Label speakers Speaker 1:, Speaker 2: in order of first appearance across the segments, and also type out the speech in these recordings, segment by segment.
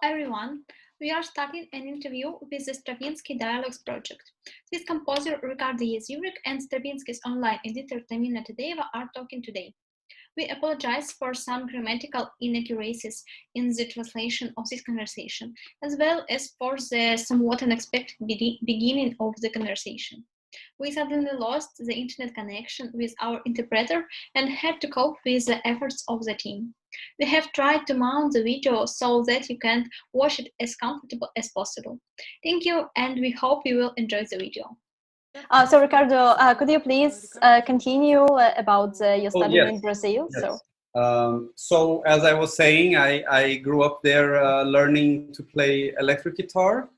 Speaker 1: everyone. We are starting an interview with the Stravinsky Dialogues project. With composer Ricardo Eizirik and Stravinsky's online editor Tamina Tedeeva are talking today. We apologize for some grammatical inaccuracies in the translation of this conversation, as well as for the somewhat unexpected beginning of the conversation. We suddenly lost the internet connection with our interpreter and had to cope with the efforts of the team. We have tried to mount the video so that you can watch it as comfortable as possible. Thank you, and we hope you will enjoy the video.
Speaker 2: So Ricardo, could you please continue about your study in Brazil?
Speaker 3: Yes. So as I was saying, I grew up there learning to play electric guitar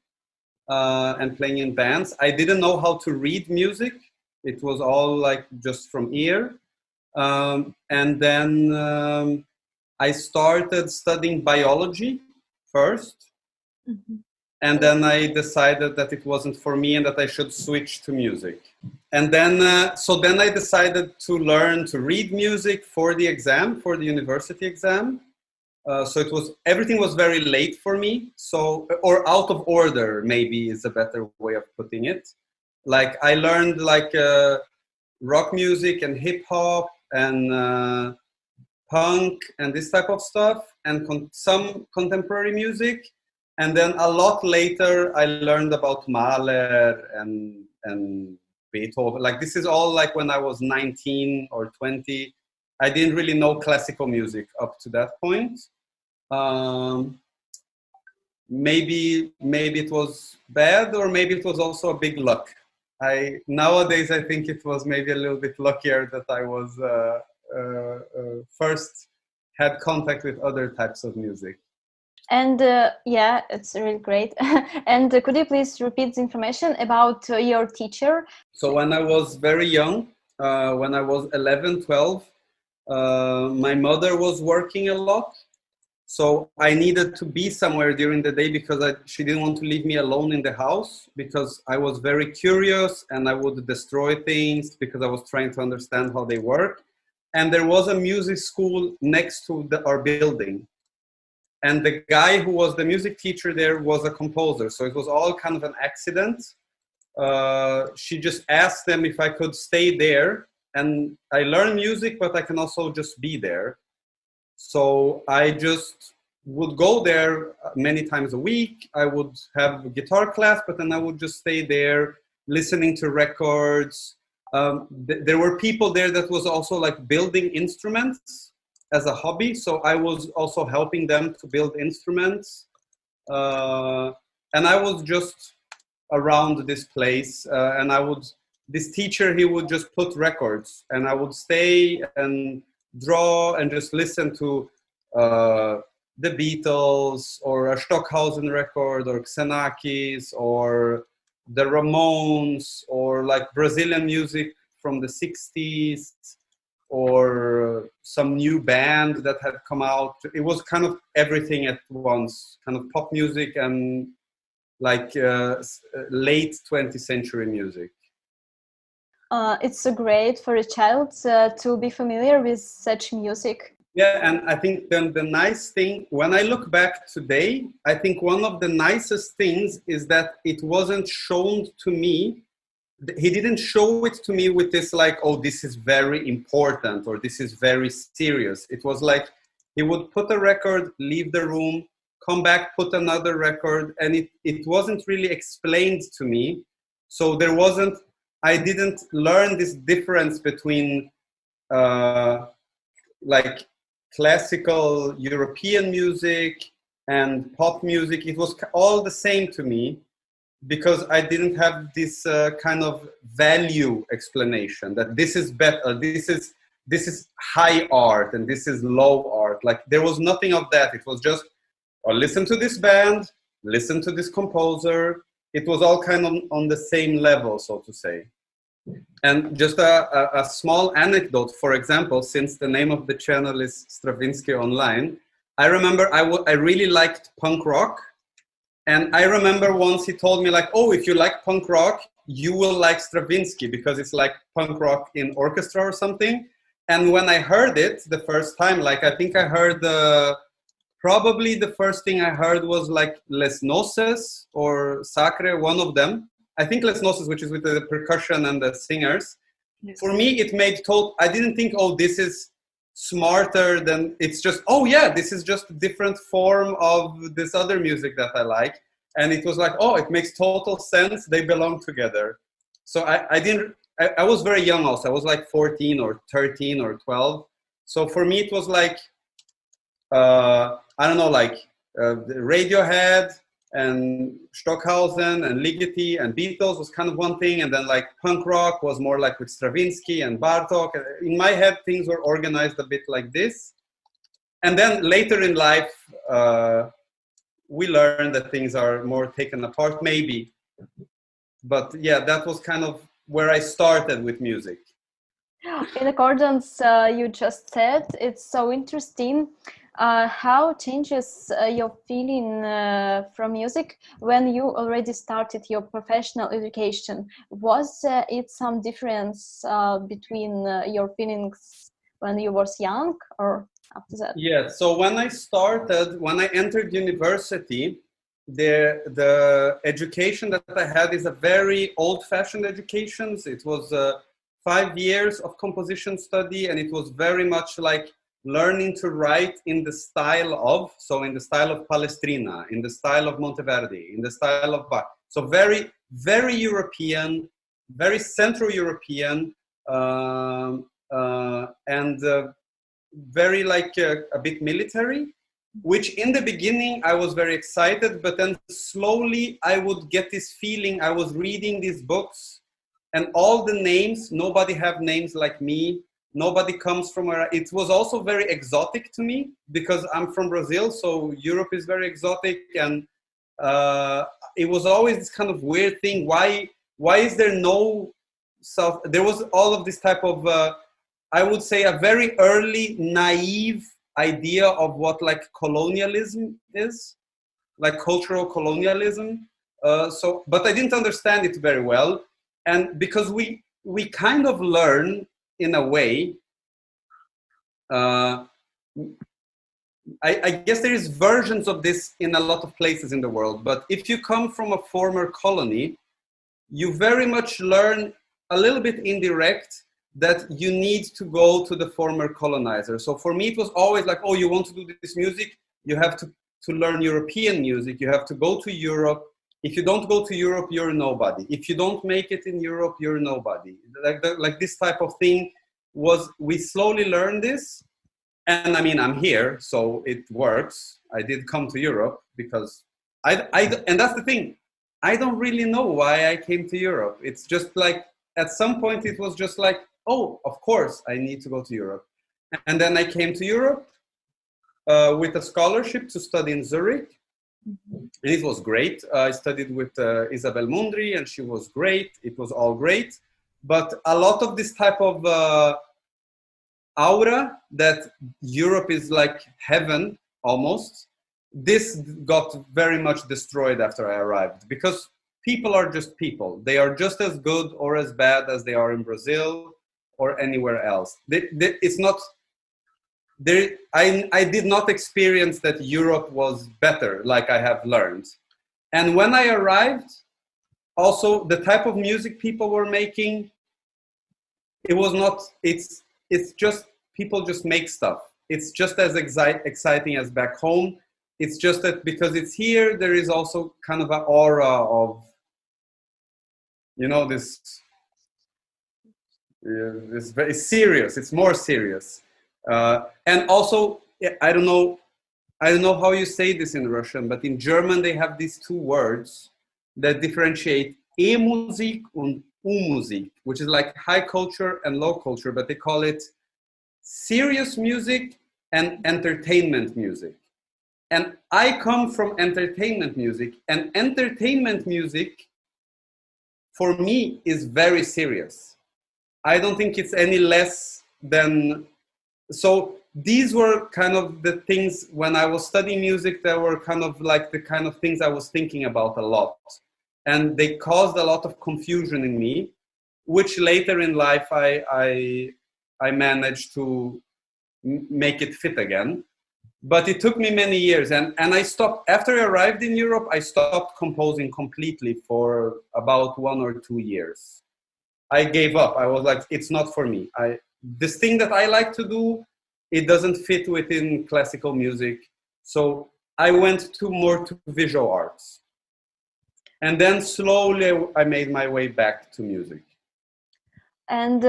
Speaker 3: and playing in bands. I didn't know how to read music. It was all like just from ear. And then I started studying biology first. Mm-hmm. And then I decided that it wasn't for me and that I should switch to music. And then, so then I decided to learn to read music for the exam, for the university exam. So it was, everything was very late for me. So, or out of order, maybe is a better way of putting it. Like I learned like rock music and hip hop and punk and this type of stuff and some contemporary music. And then a lot later, I learned about Mahler and Beethoven. Like this is all like when I was 19 or 20. I didn't really know classical music up to that point. Maybe it was bad, or maybe it was also a big luck. Nowadays I think it was maybe a little bit luckier that I was first had contact with other types of music.
Speaker 2: And yeah, it's really great. And could you please repeat the information about your teacher?
Speaker 3: So when I was very young, when I was 11, 12, my mother was working a lot. So I needed to be somewhere during the day because she didn't want to leave me alone in the house because I was very curious and I would destroy things because I was trying to understand how they work. And there was a music school next to our building. And the guy who was the music teacher there was a composer. So it was all kind of an accident. She just asked them if I could stay there. And I learned music, but I can also just be there. So I just would go there many times a week. I would have a guitar class, but then I would just stay there listening to records. There were people there that was also like building instruments as a hobby, so I was also helping them to build instruments, and I was just around this place, and this teacher, he would just put records, and I would stay and draw and just listen to the Beatles or a Stockhausen record or Xenakis or the Ramones or like Brazilian music from the 60s. Or some new band that had come out. It was kind of everything at once, kind of pop music and like late 20th century music.
Speaker 2: It's so great for a child to be familiar with such music.
Speaker 3: Yeah, and I think then the nice thing, when I look back today, I think one of the nicest things is that it wasn't shown to me. He didn't show it to me with this like, oh, this is very important or this is very serious. It was like he would put a record, leave the room, come back, put another record, and it wasn't really explained to me. So I didn't learn this difference between like classical European music and pop music. It was all the same to me, because I didn't have this kind of value explanation that this is better, this is high art and this is low art. Like there was nothing of that. It was just, listen to this band, listen to this composer. It was all kind of on the same level, so to say. And just a small anecdote, for example, since the name of the channel is Stravinsky.online, I remember I really liked punk rock. And I remember once he told me like, oh, if you like punk rock, you will like Stravinsky because it's like punk rock in orchestra or something. And when I heard it the first time, like I think I heard probably the first thing I heard was like Les Noces or Sacre, one of them. I think Les Noces, which is with the percussion and the singers. Yes. For me, it made I didn't think, oh, this is smarter than, it's just, oh yeah, this is just a different form of this other music that I like. And it was like, oh, it makes total sense. They belong together. So I was very young also. I was like 14 or 13 or 12. So for me, it was like, I don't know, like Radiohead and Stockhausen and Ligeti and Beatles was kind of one thing. And then like punk rock was more like with Stravinsky and Bartok. In my head, things were organized a bit like this. And then later in life, we learned that things are more taken apart, maybe. But yeah, that was kind of where I started with music.
Speaker 2: In accordance, you just said, it's so interesting how changes your feeling from music when you already started your professional education. Was it some difference between your feelings when you was young or after that?
Speaker 3: Yeah, so when I entered university, the education that I had is a very old-fashioned education. It was 5 years of composition study, and it was very much like learning to write in the style of Palestrina, in the style of Monteverdi, in the style of Bach. So very, very European, very Central European, and very like a bit military, which in the beginning I was very excited, but then slowly I would get this feeling. I was reading these books and all the names, nobody have names like me. Nobody comes from where it was also very exotic to me because I'm from Brazil. So Europe is very exotic. And it was always this kind of weird thing. Why is there no South? There was all of this type of, I would say, a very early naive idea of what like colonialism is, like cultural colonialism. But I didn't understand it very well. And because we kind of learn in a way, I guess there is versions of this in a lot of places in the world. But if you come from a former colony, you very much learn a little bit indirect that you need to go to the former colonizer. So for me, it was always like, oh, you want to do this music, you have to learn European music. You have to go to Europe. If you don't go to Europe, you're nobody. If you don't make it in Europe, you're nobody. Like this type of thing we slowly learned this. And I mean, I'm here, so it works. I did come to Europe because and that's the thing. I don't really know why I came to Europe. It's just like, at some point it was just like, oh, of course I need to go to Europe. And then I came to Europe with a scholarship to study in Zurich. Mm-hmm. And it was great. I studied with Isabelle Mundry, and she was great. It was all great. But a lot of this type of aura that Europe is like heaven almost, this got very much destroyed after I arrived, because people are just people. They are just as good or as bad as they are in Brazil or anywhere else. It's not there. I did not experience that Europe was better, like I have learned. And when I arrived, also the type of music people were making, it was not, it's just, people just make stuff. It's just as exciting as back home. It's just that because it's here, there is also kind of an aura of, you know, this very serious. It's more serious. And also, I don't know how you say this in Russian, but in German they have these two words that differentiate E-Musik and U-Musik, which is like high culture and low culture, but they call it serious music and entertainment music. And I come from entertainment music, and entertainment music for me is very serious. I don't think it's any less than, so these were kind of the things when I was studying music that were kind of like the kind of things I was thinking about a lot. And they caused a lot of confusion in me, which later in life I managed to make it fit again. but it took me many years, and I stopped. After I arrived in Europe, I stopped composing completely for about 1 or 2 years. I gave up. I was like, it's not for me. This thing that I like to do, it doesn't fit within classical music. So I went more to visual arts. And then slowly I made my way back to music.
Speaker 2: And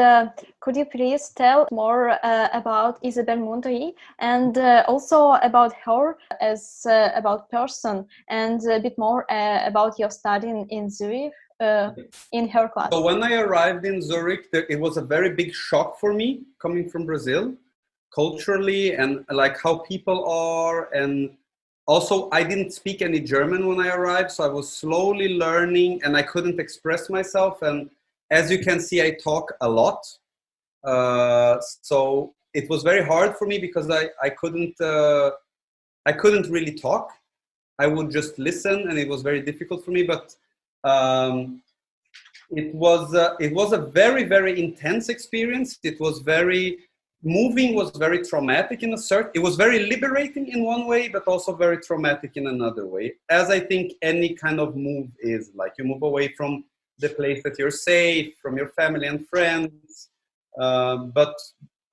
Speaker 2: could you please tell more about Isabelle Mundry, and also about her as about person, and a bit more about your study in Zurich in her class?
Speaker 3: So when I arrived in Zurich, it was a very big shock for me coming from Brazil, culturally, and like how people are. And also I didn't speak any German when I arrived, so I was slowly learning, and I couldn't express myself. And as you can see, I talk a lot. So it was very hard for me because I couldn't really talk. I would just listen, and it was very difficult for me. But it was a very, very intense experience. It was very moving, was very traumatic in a certain. It was very liberating in one way, but also very traumatic in another way. As I think any kind of move is, like you move away from the place that you're safe, from your family and friends. But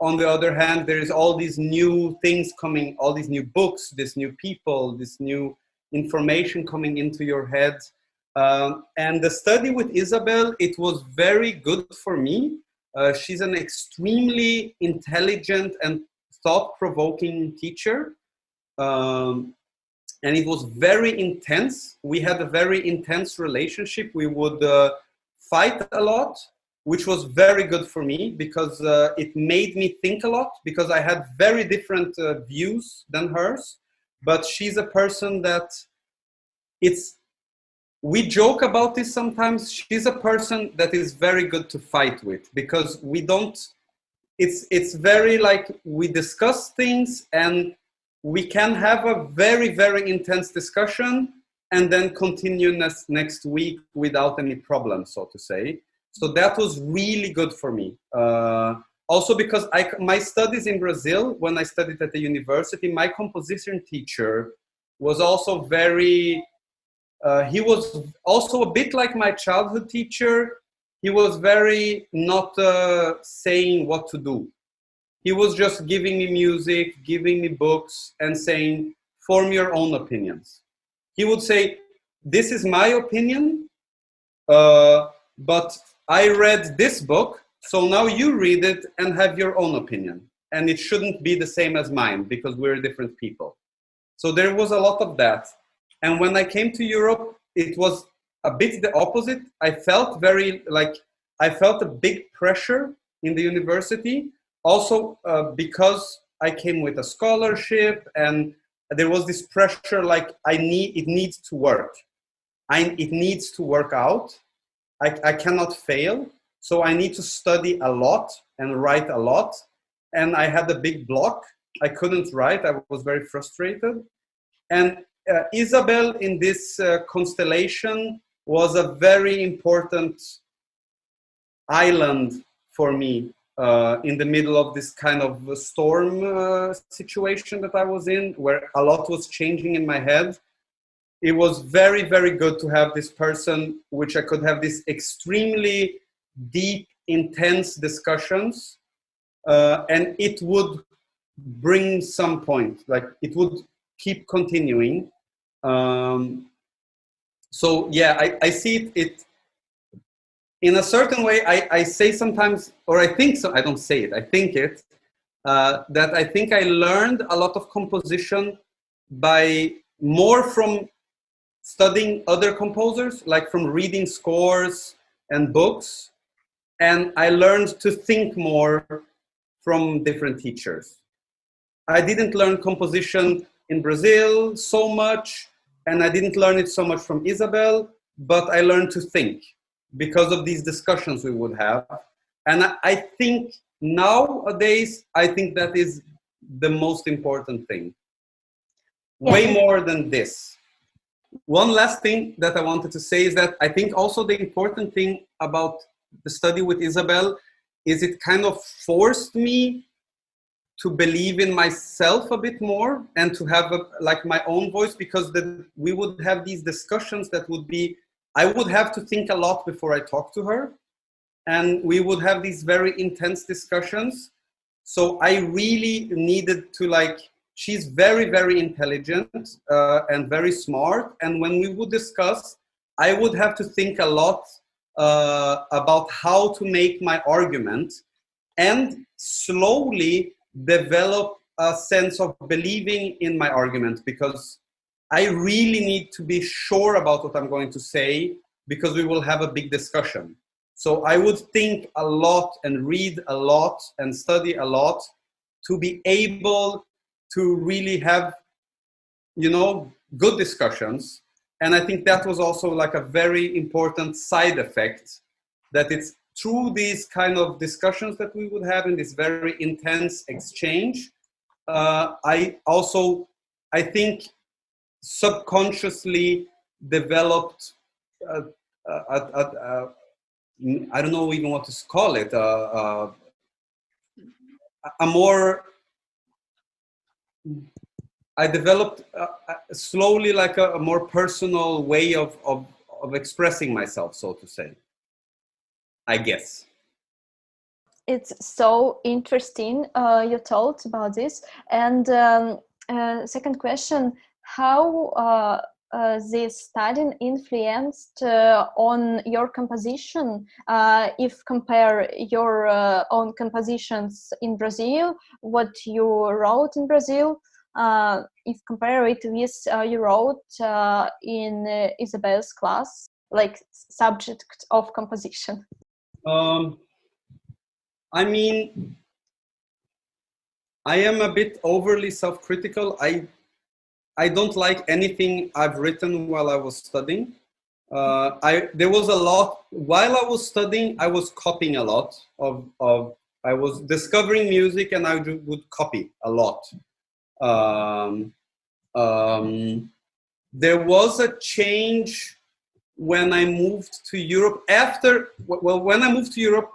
Speaker 3: on the other hand, there is all these new things coming, all these new books, this new people, this new information coming into your head. And the study with Isabelle, it was very good for me. She's an extremely intelligent and thought-provoking teacher. And it was very intense. We had a very intense relationship. We would fight a lot, which was very good for me because it made me think a lot, because I had very different views than hers. But she's a person that we joke about this sometimes. She's a person that is very good to fight with, because it's very like we discuss things and we can have a very, very intense discussion and then continue next week without any problem, so to say. So that was really good for me. Also because my studies in Brazil, when I studied at the university, my composition teacher was also very, he was also a bit like my childhood teacher. He was very not saying what to do. He was just giving me music, giving me books, and saying, form your own opinions. He would say, this is my opinion, but I read this book, so now you read it and have your own opinion. And it shouldn't be the same as mine, because we're different people. So there was a lot of that. And when I came to Europe, it was a bit the opposite. I felt a big pressure in the university. Also, because I came with a scholarship, and there was this pressure, like it needs to work. It needs to work out. I cannot fail. So I need to study a lot and write a lot. And I had a big block. I couldn't write. I was very frustrated. And Isabelle in this constellation was a very important island for me. In the middle of this kind of storm situation that I was in, where a lot was changing in my head. It was very, very good to have this person, which I could have these extremely deep, intense discussions, and it would bring some point, like it would keep continuing. So yeah, I see it in a certain way. I say sometimes, or I think so, I don't say it, I think it, that I think I learned a lot of composition by more from studying other composers, like from reading scores and books. And I learned to think more from different teachers. I didn't learn composition in Brazil so much, and I didn't learn it so much from Isabelle, but I learned to think because of these discussions we would have. And I think nowadays, I think that is the most important thing. Yeah. Way more than this. One last thing that I wanted to say is that I think also the important thing about the study with Isabelle is it kind of forced me to believe in myself a bit more and to have like my own voice, because we would have these discussions that would be, I would have to think a lot before I talk to her, and we would have these very intense discussions. So I really needed to, like, she's very, very intelligent and very smart. And when we would discuss, I would have to think a lot about how to make my argument and slowly develop a sense of believing in my argument, because I really need to be sure about what I'm going to say, because we will have a big discussion. So I would think a lot and read a lot and study a lot to be able to really have, you know, good discussions. And I think that was also like a very important side effect, that it's through these kind of discussions that we would have in this very intense exchange, I think subconsciously developed I don't know even what to call it, a more, I developed slowly like a more personal way of expressing myself, so to say, I guess.
Speaker 2: It's so interesting you told about this. And second question, how this studying influenced on your composition, if compare your own compositions in Brazil, what you wrote in Brazil, if compare it with you wrote in Isabelle's class, like subject of composition?
Speaker 3: I mean, I am a bit overly self-critical. I don't like anything I've written while I was studying. There was a lot, while I was studying, I was copying a lot I was discovering music, and I would copy a lot. There was a change when I moved to Europe. When I moved to Europe,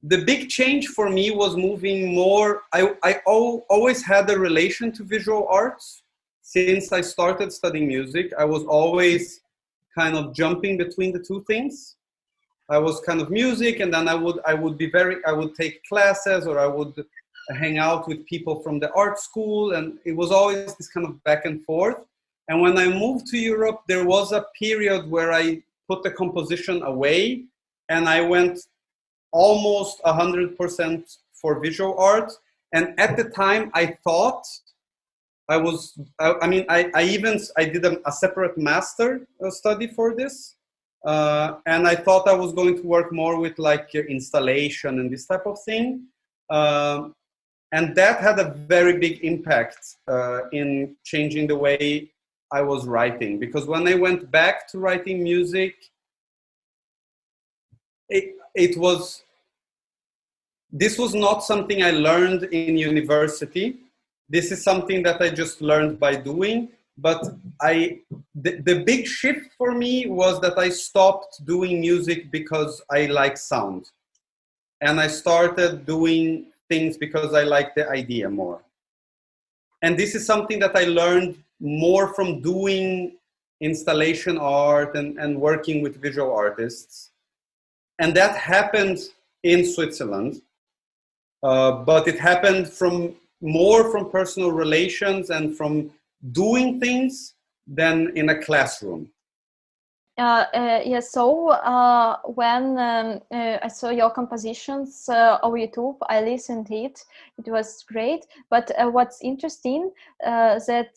Speaker 3: the big change for me was moving more. I always had a relation to visual arts. Since I started studying music, I was always kind of jumping between the two things. I was kind of music, and then I would take classes, or I would hang out with people from the art school, and it was always this kind of back and forth. And when I moved to Europe, there was a period where I put the composition away, and I went almost 100% for visual art. And at the time, I thought I did a separate master study for this. And I thought I was going to work more with like installation and this type of thing. And that had a very big impact in changing the way I was writing. Because when I went back to writing music, this was not something I learned in university. This is something that I just learned by doing. But the big shift for me was that I stopped doing music because I like sound. And I started doing things because I like the idea more. And this is something that I learned more from doing installation art and working with visual artists. And that happened in Switzerland. But it happened more from personal relations and from doing things than in a classroom.
Speaker 2: So when I saw your compositions on YouTube, I listened it. It was great. But what's interesting that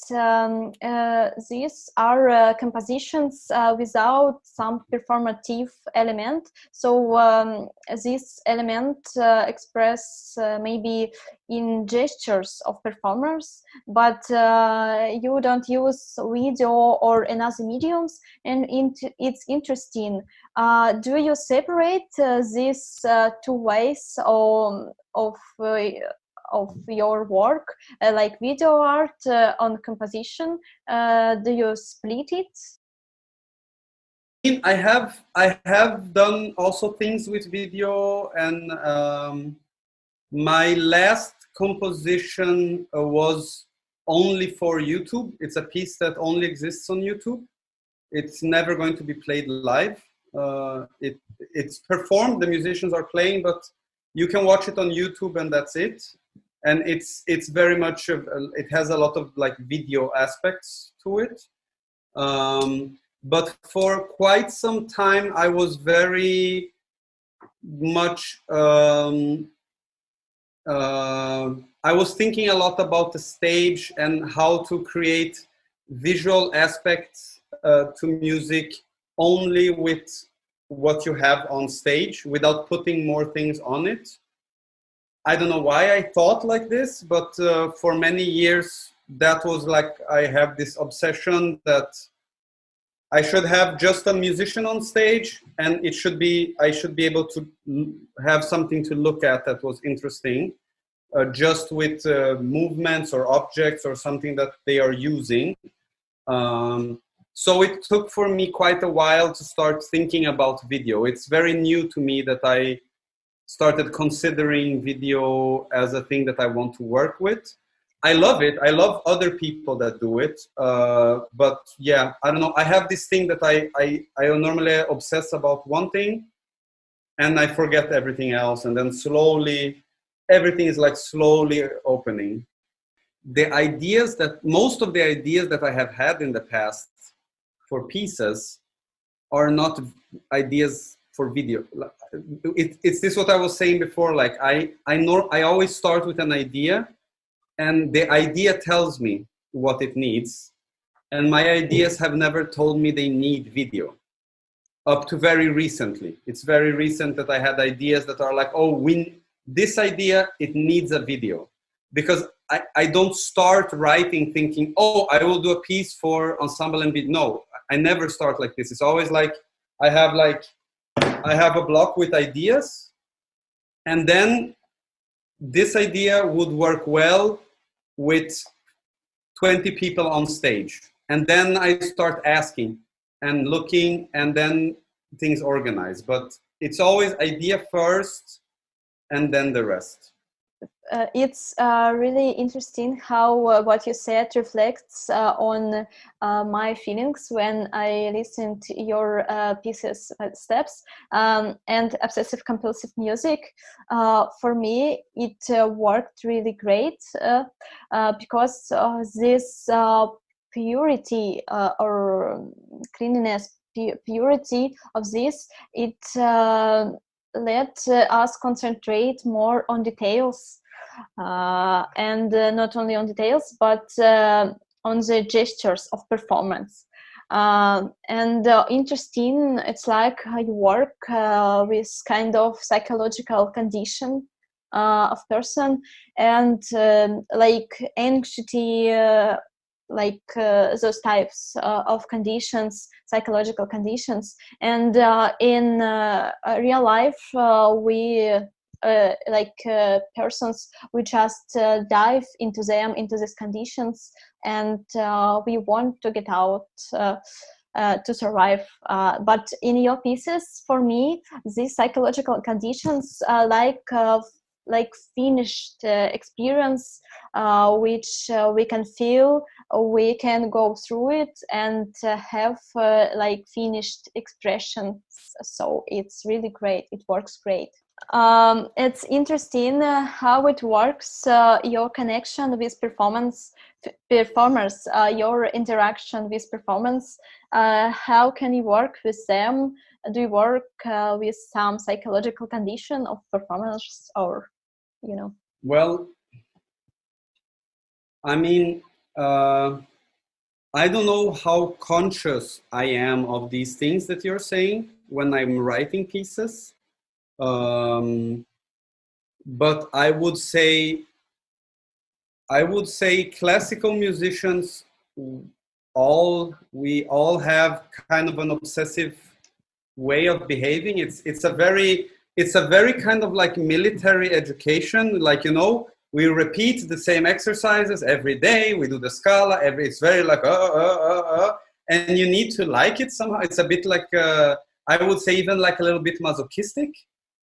Speaker 2: these are compositions without some performative element. So this element express maybe in gestures of performers, but you don't use video or another mediums, and it's interesting. Do you separate these two ways of your work, like video art on composition? Do you split it?
Speaker 3: I have done also things with video, and My last composition was only for YouTube. It's a piece that only exists on YouTube. It's never going to be played live. It's performed, the musicians are playing, but you can watch it on YouTube and that's it. And it's very much it has a lot of like video aspects to it. But for quite some time I was very much I was thinking a lot about the stage and how to create visual aspects to music only with what you have on stage without putting more things on it. I don't know why I thought like this, but for many years that was like, I have this obsession that I should have just a musician on stage, and I should be able to have something to look at that was interesting, just with movements or objects or something that they are using. So it took for me quite a while to start thinking about video. It's very new to me that I started considering video as a thing that I want to work with. I love it. I love other people that do it. But yeah, I don't know. I have this thing that I normally obsess about one thing and I forget everything else. And then slowly, everything is like slowly opening. Most of the ideas that I have had in the past for pieces are not ideas for video. It's this what I was saying before. Like I always start with an idea, and the idea tells me what it needs. And my ideas have never told me they need video. Up to very recently. It's very recent that I had ideas that are like, oh, this idea, it needs a video. Because I don't start writing thinking, oh, I will do a piece for Ensemble Lemniscate. No, I never start like this. It's always like, I have a block with ideas, and then this idea would work well with 20 people on stage. And then I start asking and looking, and then things organize. But it's always idea first, and then the rest.
Speaker 2: It's really interesting how what you said reflects on my feelings when I listen to your pieces, steps, and obsessive compulsive music. For me, it worked really great because this purity or cleanliness, purity of this, it let us concentrate more on details. And not only on details, but on the gestures of performance. And interesting, it's like you work with kind of psychological condition of person, and like anxiety, like those types of conditions, psychological conditions. And in real life, we persons, we just dive into these conditions, and we want to get out to survive. But in your pieces, for me, these psychological conditions are like finished experience, which we can feel, we can go through it and have like finished expressions. So it's really great. It works great. It's interesting how it works, your connection with performers, your interaction with performance. How can you work with them? Do you work with some psychological condition of performers, or, you know?
Speaker 3: Well, I mean, I don't know how conscious I am of these things that you're saying when I'm writing pieces. But I would say classical musicians, we all have kind of an obsessive way of behaving. It's a very kind of like military education. Like, you know, we repeat the same exercises every day. We do the scala it's very like and you need to like it somehow. It's a bit like I would say even like a little bit masochistic.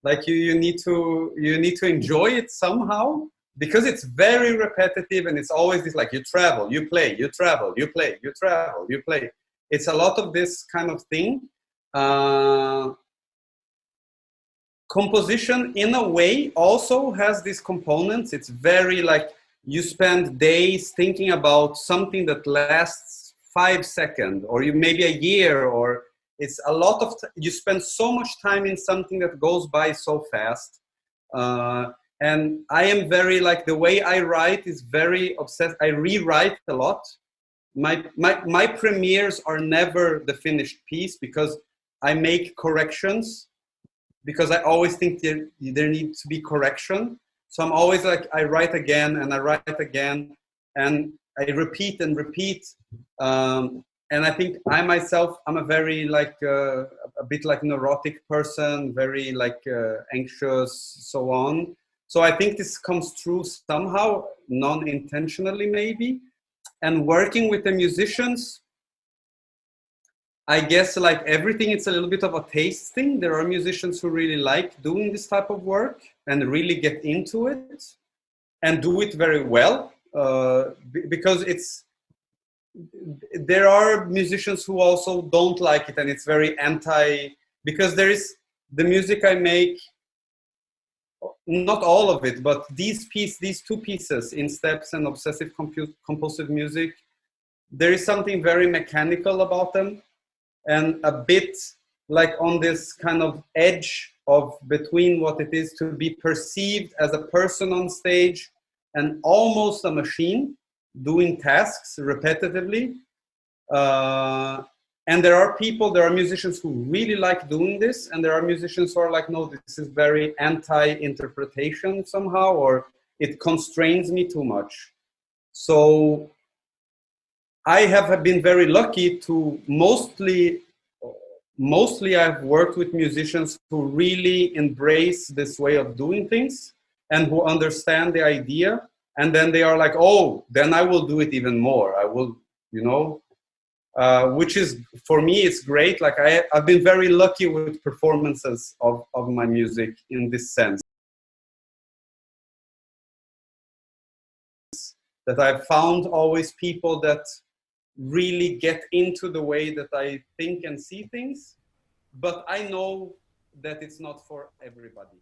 Speaker 3: Like you need to enjoy it somehow, because it's very repetitive, and it's always this, like, you travel, you play, you travel, you play, you travel, you play. It's a lot of this kind of thing. Composition, in a way, also has these components. It's very, like, you spend days thinking about something that lasts 5 seconds, or you maybe a year, or it's a lot of you spend so much time in something that goes by so fast. And I am very, like, the way I write is very obsessed. I rewrite a lot. My premieres are never the finished piece, because I make corrections, because I always think there needs to be correction. So I'm always like, I write again and I write again, and I repeat and repeat. And I think I myself, I'm a very, like, a bit like neurotic person, very, like, anxious, so on. So I think this comes through somehow, non-intentionally maybe. And working with the musicians, I guess, like everything, it's a little bit of a taste thing. There are musicians who really like doing this type of work and really get into it and do it very well, because there are musicians who also don't like it, and it's very because there is the music I make, not all of it, but these two pieces, In Steps and Obsessive Compulsive Music, there is something very mechanical about them, and a bit like on this kind of edge of between what it is to be perceived as a person on stage and almost a machine doing tasks repetitively. And there are musicians who really like doing this, and there are musicians who are like, no, this is very anti-interpretation somehow, or it constrains me too much. So I have been very lucky to mostly I've worked with musicians who really embrace this way of doing things and who understand the idea, and then they are like, oh, then I will do it even more. I will, which is, for me, it's great. Like I've been very lucky with performances of my music in this sense, that I've found always people that really get into the way that I think and see things, but I know that it's not for everybody.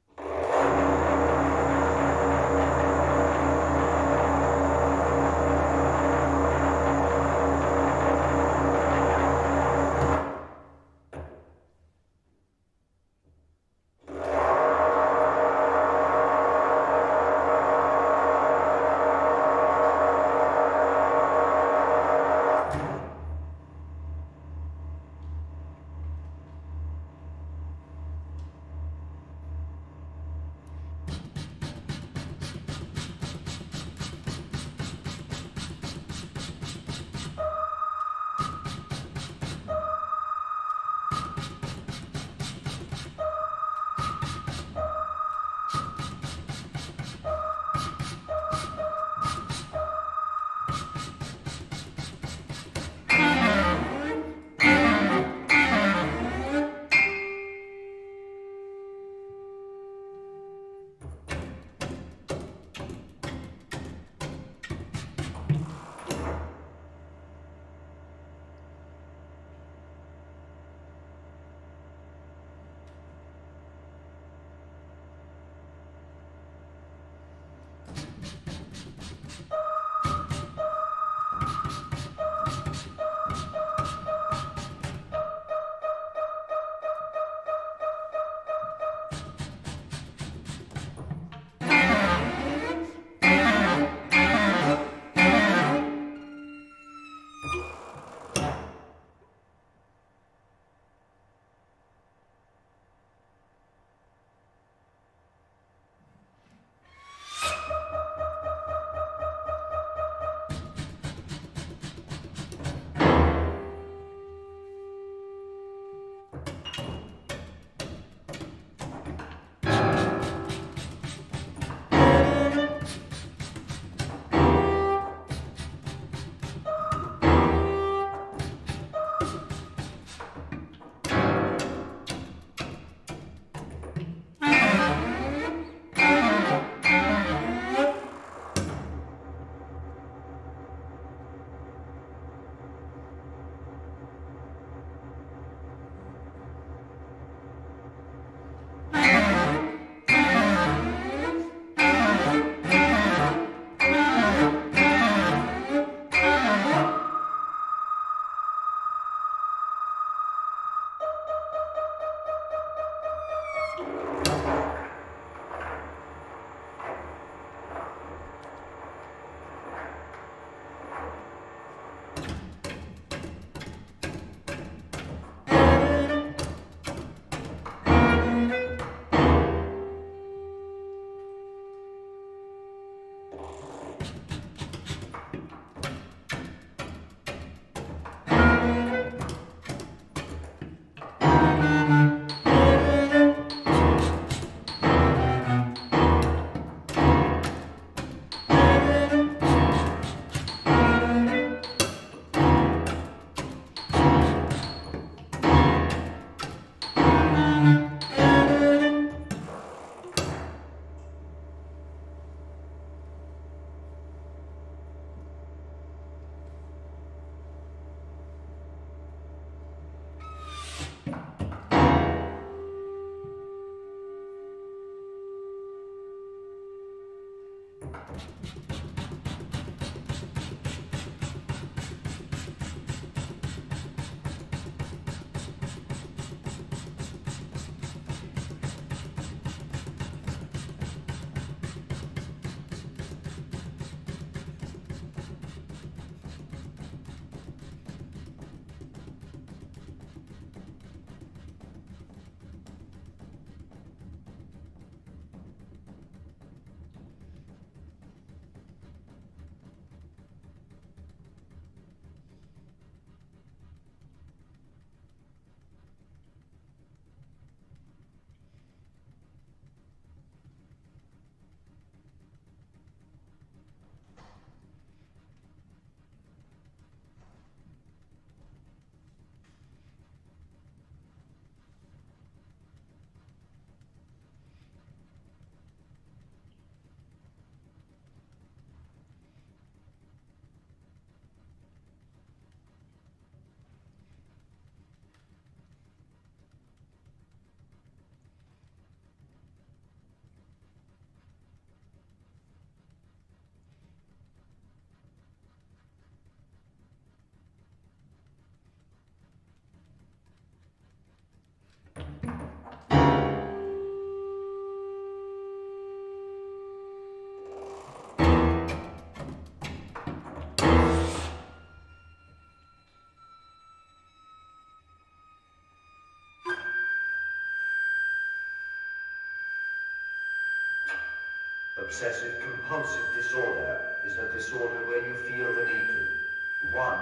Speaker 4: Obsessive compulsive disorder is a disorder where you feel the need to 1.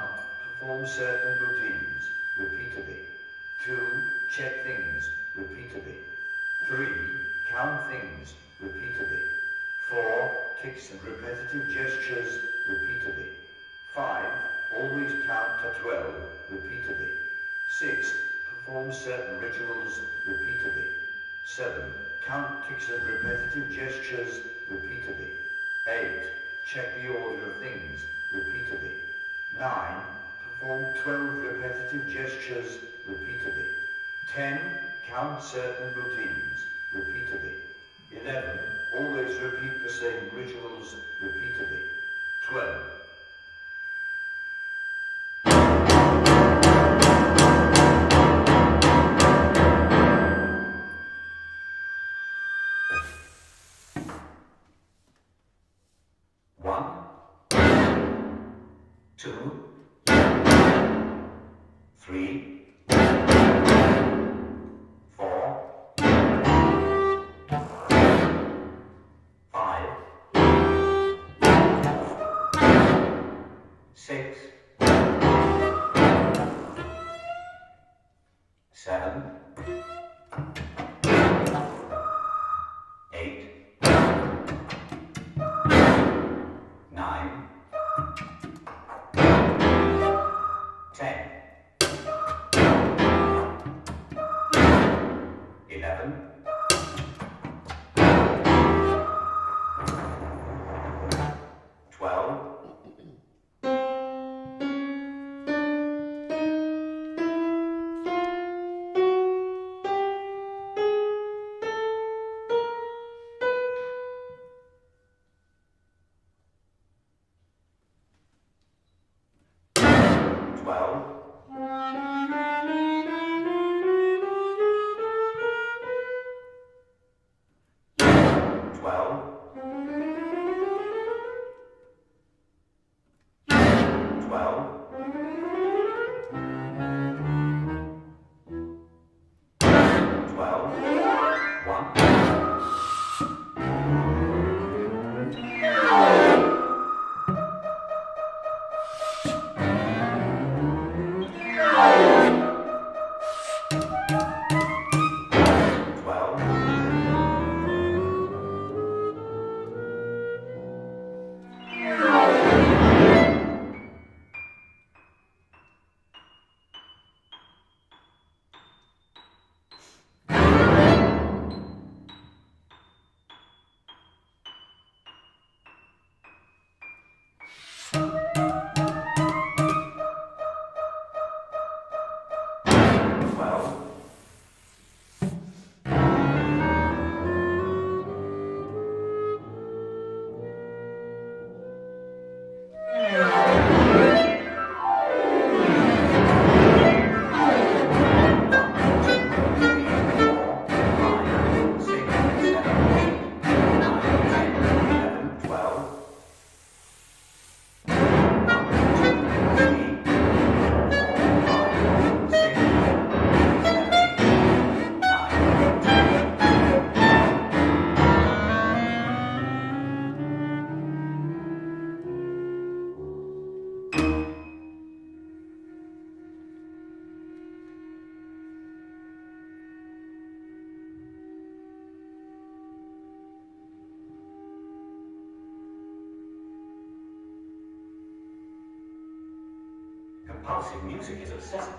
Speaker 4: Perform certain routines repeatedly. 2. Check things repeatedly. 3. Count things repeatedly. 4. Tics and repetitive gestures repeatedly. 5. Always count to 12 repeatedly. 6. Perform certain rituals repeatedly. 7. Count tics and repetitive gestures repeatedly. 8. Check the order of things repeatedly. 9. Perform 12 repetitive gestures repeatedly. 10. Count certain routines repeatedly. 11. Always repeat the same rituals repeatedly. 12. compulsive music is obsessive.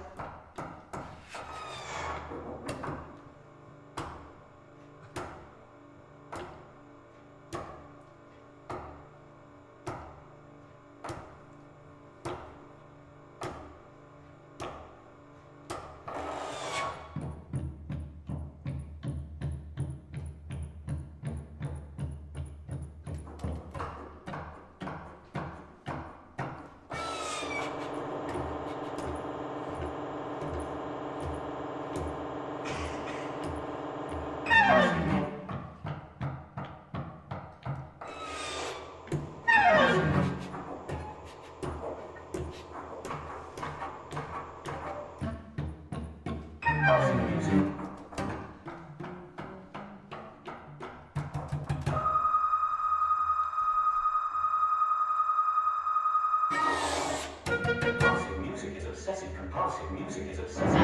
Speaker 4: Compulsive music is obsessive.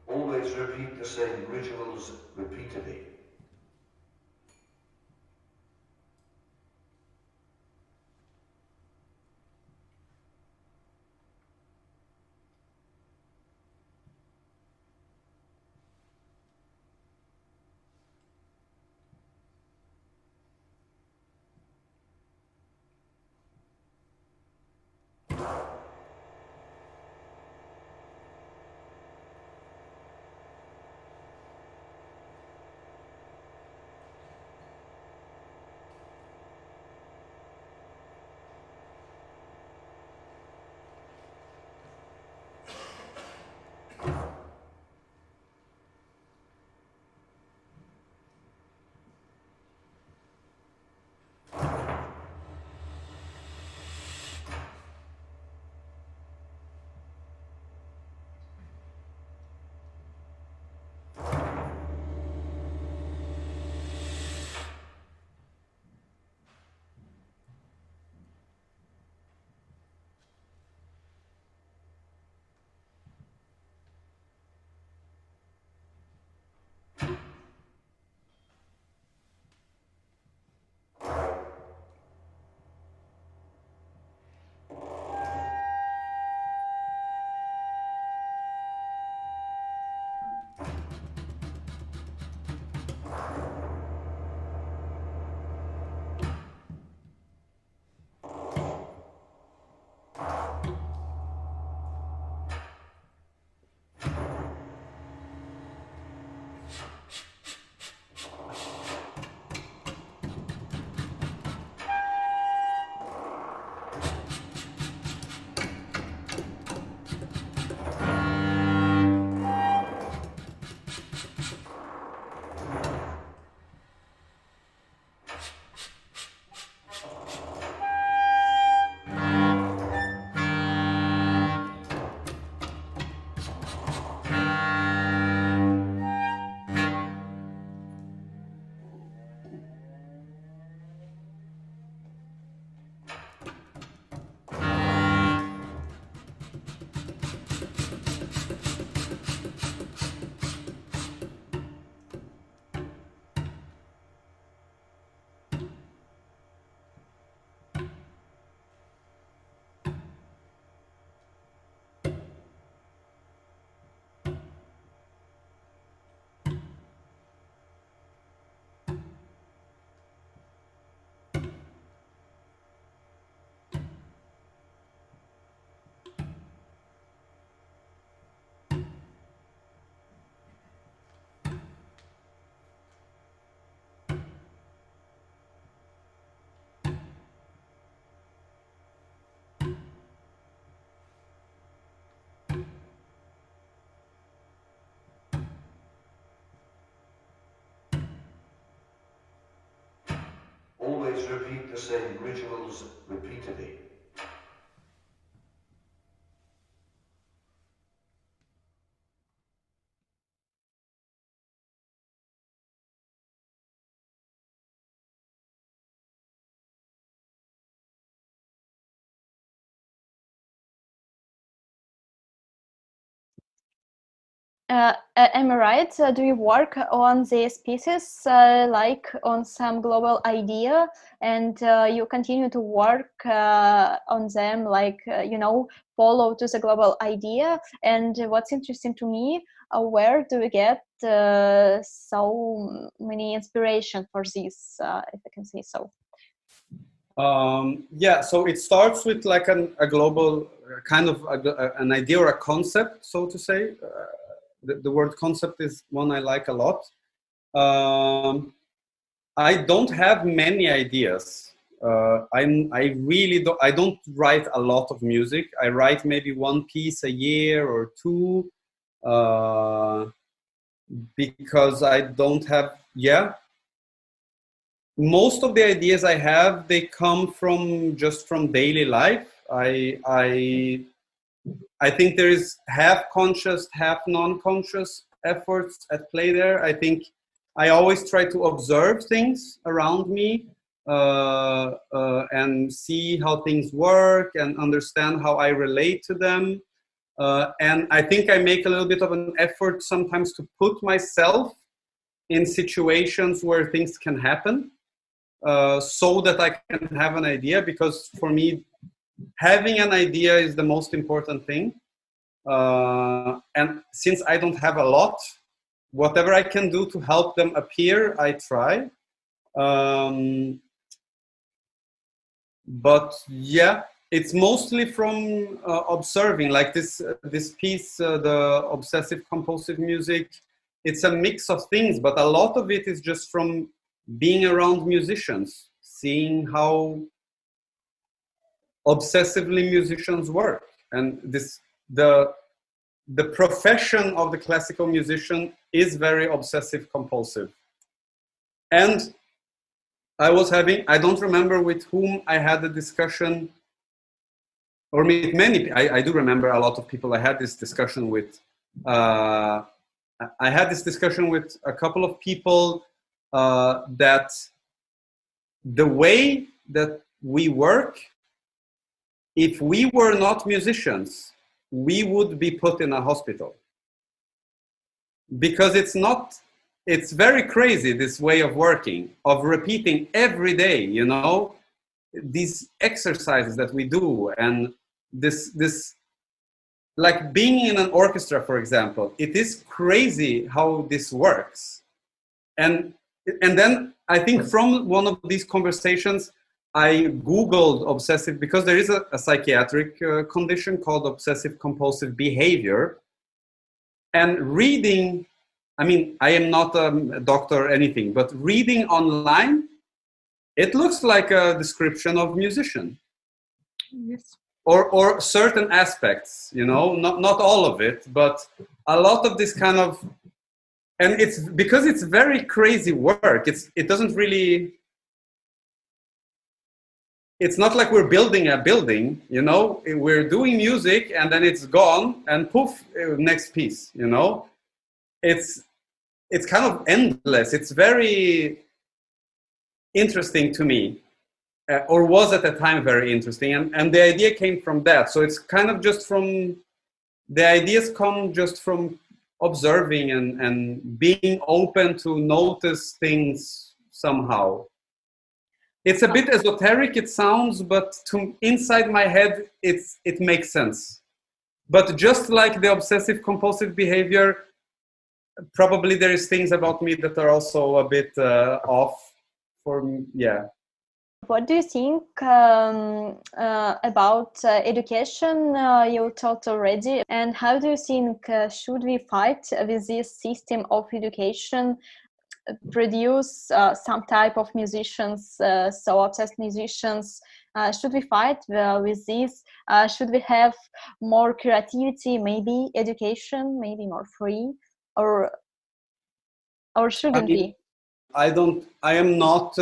Speaker 4: Always repeat the same rituals repeatedly. Always repeat the same rituals repeatedly.
Speaker 2: Am I right? Do you work on these pieces like on some global idea, and you continue to work on them like, follow to the global idea? And what's interesting to me, where do you get so many inspiration for this, if I can say so?
Speaker 3: Yeah, so it starts with like a global kind of an idea or a concept, so to say. The word concept is one I like a lot. I don't have many ideas. I really don't. I don't write a lot of music. I write maybe one piece a year or two, because I don't have. Yeah, most of the ideas I have, they come from just from daily life. I think there is half conscious, half non-conscious efforts at play there. I think I always try to observe things around me and see how things work and understand how I relate to them. And I think I make a little bit of an effort sometimes to put myself in situations where things can happen, so that I can have an idea, because for me, having an idea is the most important thing. And since I don't have a lot, whatever I can do to help them appear, I try. But yeah, it's mostly from observing, like this piece, the obsessive compulsive music. It's a mix of things, but a lot of it is just from being around musicians, seeing how obsessively musicians work. And the profession of the classical musician is very obsessive compulsive. And I don't remember with whom I had a discussion, or with many, I do remember a lot of people I had this discussion with. I had this discussion with a couple of people that the way that we work, if we were not musicians, we would be put in a hospital. Because it's very crazy, this way of working, of repeating every day, these exercises that we do, and this like being in an orchestra, for example. It is crazy how this works. And then I think from one of these conversations, I Googled obsessive, because there is a psychiatric condition called obsessive compulsive behavior. And reading, I mean, I am not a doctor or anything, but reading online, it looks like a description of musician.
Speaker 2: Yes.
Speaker 3: Or certain aspects, not all of it, but a lot of this kind of, and it's because it's very crazy work. It doesn't really, it's not like we're building a building, we're doing music and then it's gone and poof, next piece, it's kind of endless. It's very interesting to me, or was at the time very interesting. And the idea came from that. So it's kind of just from, the ideas come just from observing and being open to notice things somehow. It's a bit esoteric, it sounds, but inside my head, it makes sense. But just like the obsessive compulsive behavior, probably there is things about me that are also a bit off for me. Yeah.
Speaker 2: What do you think about education? You talked already. And how do you think should we fight with this system of education, produce some type of musicians, so obsessed musicians? Should we fight with this? Should we have more creativity, maybe education, maybe more free, or shouldn't we?
Speaker 3: I am not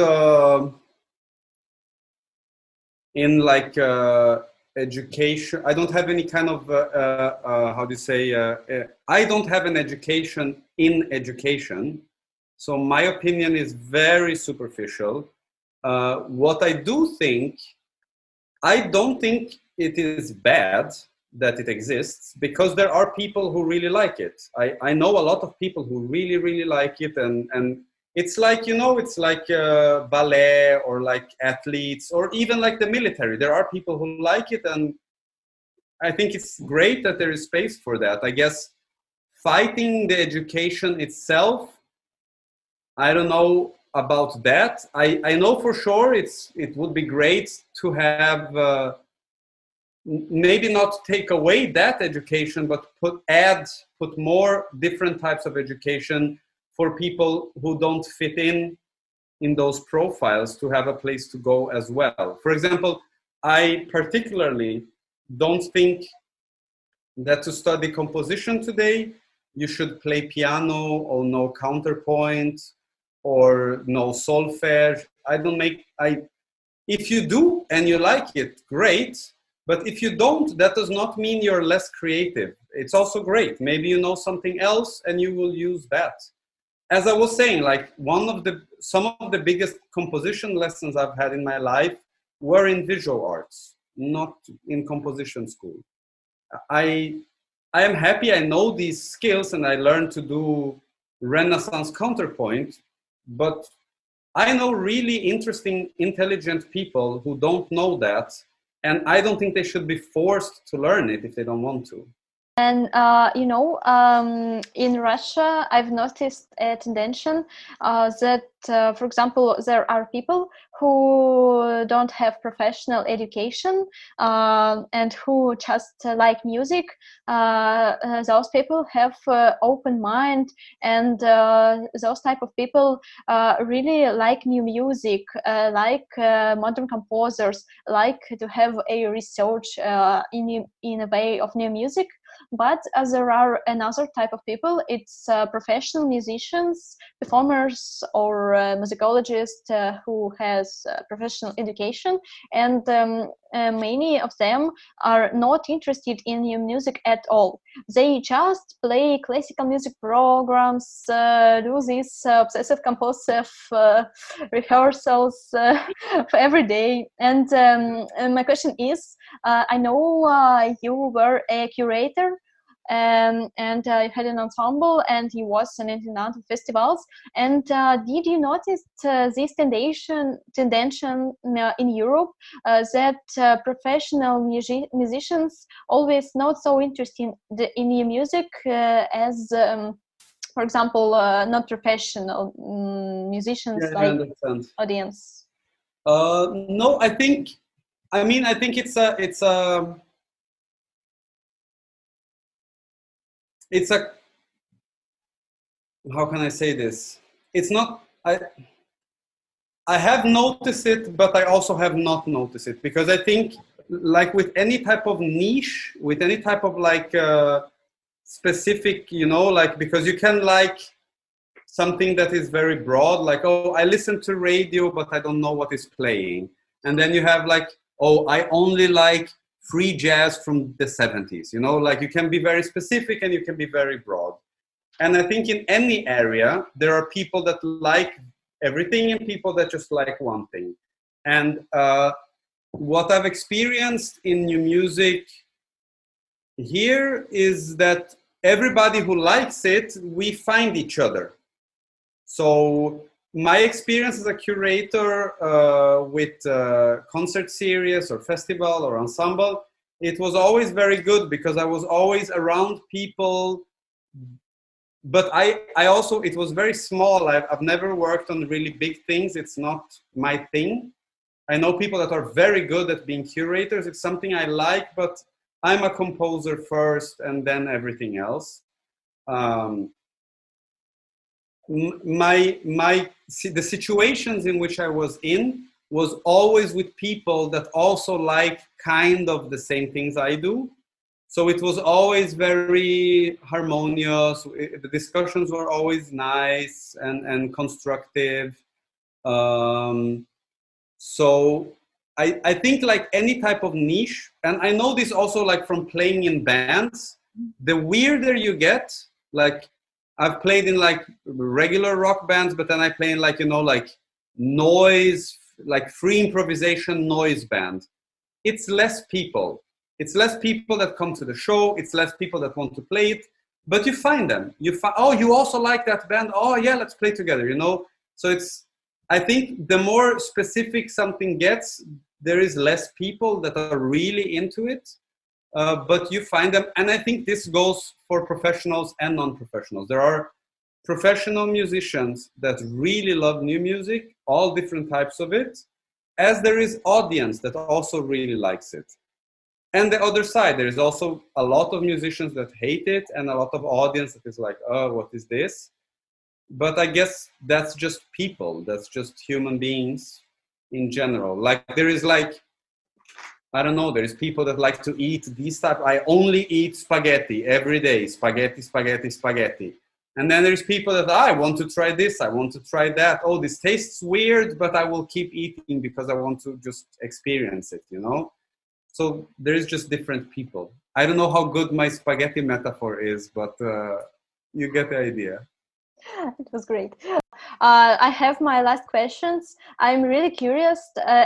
Speaker 3: in like education. I don't have any kind of how do you say? I don't have an education in education, so my opinion is very superficial. What I do think, I don't think it is bad that it exists, because there are people who really like it. I know a lot of people who really, really like it, and it's like, you know, it's like ballet or like athletes or even like the military. There are people who like it, and I think it's great that there is space for that. I guess fighting the education itself, I don't know about that. I know for sure it would be great to have maybe not take away that education, but put more different types of education for people who don't fit in those profiles, to have a place to go as well. For example, I particularly don't think that to study composition today, you should play piano or know counterpoint or know solfege. If you do and you like it, great. But if you don't, that does not mean you're less creative. It's also great. Maybe you know something else and you will use that. As I was saying, like some of the biggest composition lessons I've had in my life were in visual arts, not in composition school. I am happy I know these skills and I learned to do Renaissance counterpoint, but I know really interesting, intelligent people who don't know that. And I don't think they should be forced to learn it if they don't want to.
Speaker 2: And in Russia, I've noticed a tendency that, for example, there are people who don't have professional education and who just like music. Those people have open mind, and those type of people really like new music, like modern composers, like to have a research in a way of new music. But there are another type of people. It's professional musicians, performers, or musicologists who has professional education, and many of them are not interested in new music at all. They just play classical music programs, do these obsessive compulsive rehearsals for every day. And my question is, I know you were a curator, and you had an ensemble, and you was an intendant of festivals. And did you notice this tendency in Europe that professional musicians always not so interested in new music as for example, not professional musicians like audience?
Speaker 3: No, I think it's a how can I say this? It's not, I have noticed it, but I also have not noticed it, because I think, like with any type of niche, with any type of like specific, you know, like, because you can like something that is very broad, like, oh, I listen to radio, but I don't know what is playing. And then you have like, oh, I only like free jazz from the 70s, you know, like you can be very specific and you can be very broad. And I think in any area, there are people that like everything and people that just like one thing. And what I've experienced in new music here is that everybody who likes it, we find each other. So my experience as a curator with concert series or festival or ensemble, it was always very good because I was always around people. But I also, it was very small. I've never worked on really big things. It's not my thing. I know people that are very good at being curators. It's something I like, but I'm a composer first and then everything else. The situations in which I was in was always with people that also like kind of the same things I do. So it was always very harmonious. The discussions were always nice and constructive. So I think like any type of niche, and I know this also like from playing in bands, the weirder you get, like I've played in like regular rock bands, but then I play in like, you know, like noise, like free improvisation noise band. It's less people. It's less people that come to the show. It's less people that want to play it, but you find them. You find, oh, you also like that band. Oh yeah, let's play together, you know? So it's, I think the more specific something gets, there is less people that are really into it, but you find them. And I think this goes for professionals and non-professionals. There are professional musicians that really love new music, all different types of it, as there is audience that also really likes it. And the other side, there is also a lot of musicians that hate it and a lot of audience that is like, oh, what is this? But I guess that's just people. That's just human beings in general. Like there is like, I don't know, there is people that like to eat these type. I only eat spaghetti every day, spaghetti, spaghetti, spaghetti. And then there's people that I want to try this, I want to try that. Oh, this tastes weird, but I will keep eating because I want to just experience it, you know? So there is just different people. I don't know how good my spaghetti metaphor is, but you get the idea.
Speaker 2: It was great. I have my last questions. I'm really curious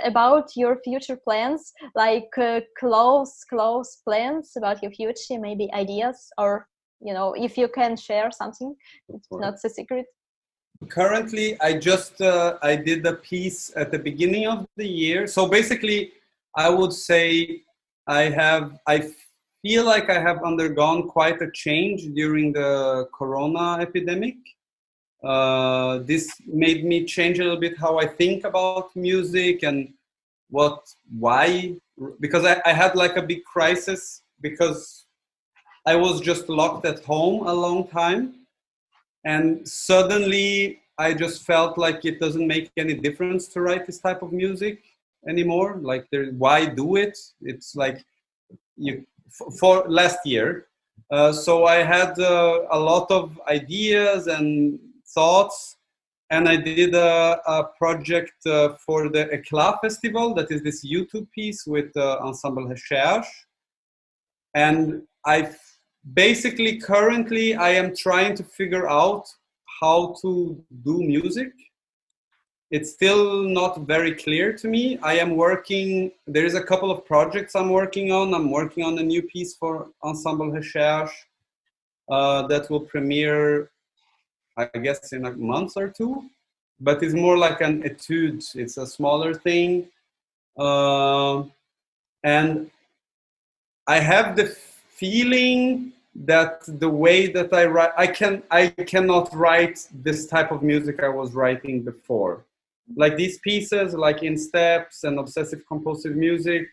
Speaker 2: about your future plans, like close plans about your future, maybe ideas, or, you know, if you can share something, it's not a secret.
Speaker 3: Currently, I just I did a piece at the beginning of the year. So basically, I would say I feel like I have undergone quite a change during the Corona epidemic. This made me change a little bit how I think about music and why, because I had like a big crisis because I was just locked at home a long time. And suddenly I just felt like it doesn't make any difference to write this type of music anymore. Like, why do it? It's like for last year. So I had a lot of ideas and thoughts, and I did a project for the Eclat Festival. That is this YouTube piece with Ensemble Lemniscate. And basically, currently, I am trying to figure out how to do music. It's still not very clear to me. I am working, there is a couple of projects I'm working on. I'm working on a new piece for Ensemble Lemniscate that will premiere, I guess, in a month or two. But it's more like an etude. It's a smaller thing. And I have the feeling that the way that I write, I cannot write this type of music I was writing before. Like these pieces, like In Steps and Obsessive Compulsive Music,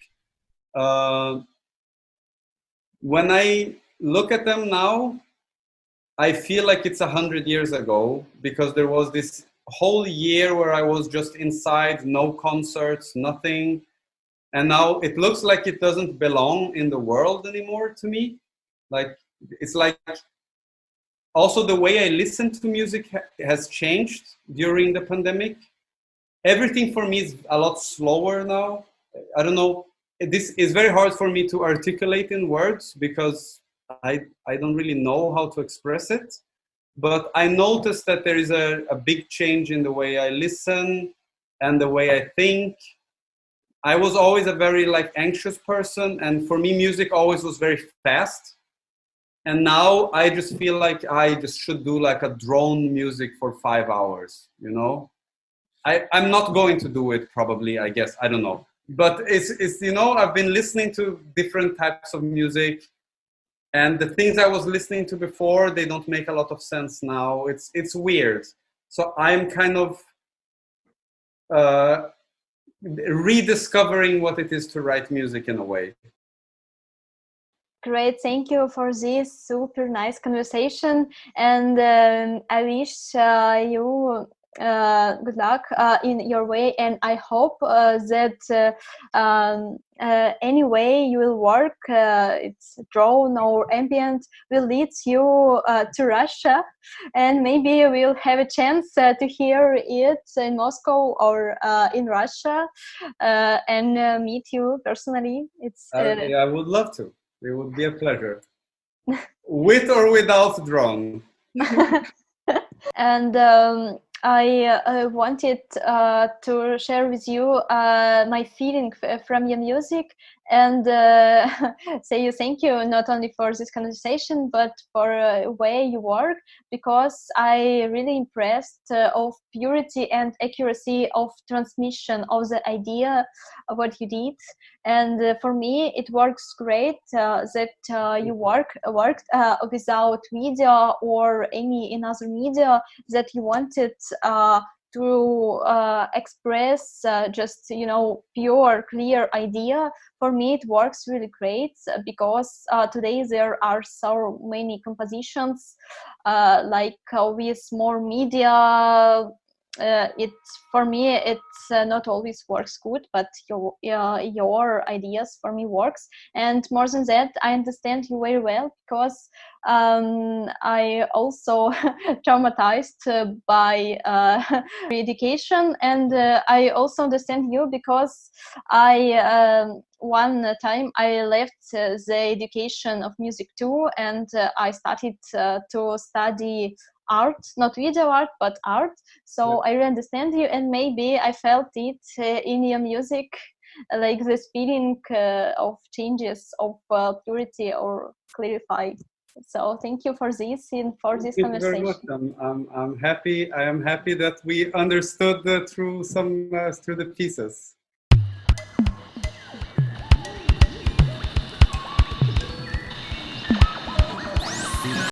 Speaker 3: when I look at them now, I feel like it's 100 years ago, because there was this whole year where I was just inside, no concerts, nothing. And now it looks like it doesn't belong in the world anymore to me. Like, it's like, also the way I listen to music has changed during the pandemic. Everything for me is a lot slower now. I don't know, this is very hard for me to articulate in words because I don't really know how to express it. But I noticed that there is a big change in the way I listen and the way I think. I was always a very anxious person, and for me music always was very fast. And now I just feel like I just should do like a drone music for 5 hours, you know? I'm not going to do it probably, I guess, I don't know. But it's you know, I've been listening to different types of music, and the things I was listening to before, they don't make a lot of sense now. It's weird. So I'm kind of rediscovering what it is to write music in a way.
Speaker 2: Great, thank you for this super nice conversation, and I wish you good luck in your way, and I hope that any way you will work, it's drone or ambient, will lead you to Russia, and maybe we'll have a chance to hear it in Moscow or in Russia, and meet you personally. It's
Speaker 3: I would love to. It would be a pleasure. With or without drone.
Speaker 2: And I wanted to share with you my feeling from your music, and say you thank you not only for this conversation but for the way you work, because I really impressed of purity and accuracy of transmission of the idea of what you did. And for me it works great that you worked without video or any another media, that you wanted to express just pure clear idea. For me it works really great, because today there are so many compositions like with more media. For me it's not always works good, but your ideas for me works. And more than that, I understand you very well, because I also traumatized by education, and I also understand you, because I one time I left the education of music too, and I started to study art, not video art but art. So I really understand you, and maybe I felt it in your music, like this feeling of changes of purity or clarify. So thank you for this and for this conversation.
Speaker 3: Thank you very much. I'm happy. I am happy that we understood through the pieces.